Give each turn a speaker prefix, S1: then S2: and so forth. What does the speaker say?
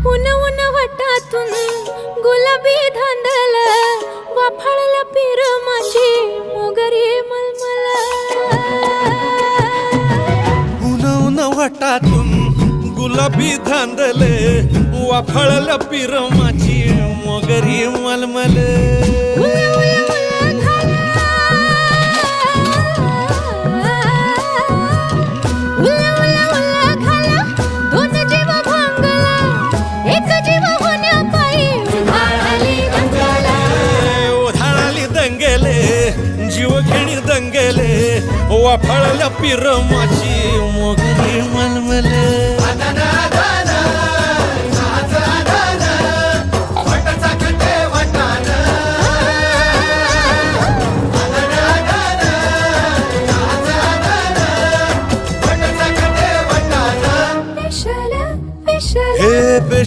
S1: उन उन वटातून गुलाबी धांदल वाफाळल्या पिरमाची मोगरी मलमल
S2: उन उन वटातून गुलाबी धांदले वाफाळल्या पिरमाची मोगरी मलमल जीव घेणी दंगेले वाफाळल्या पिरमाची मोगरी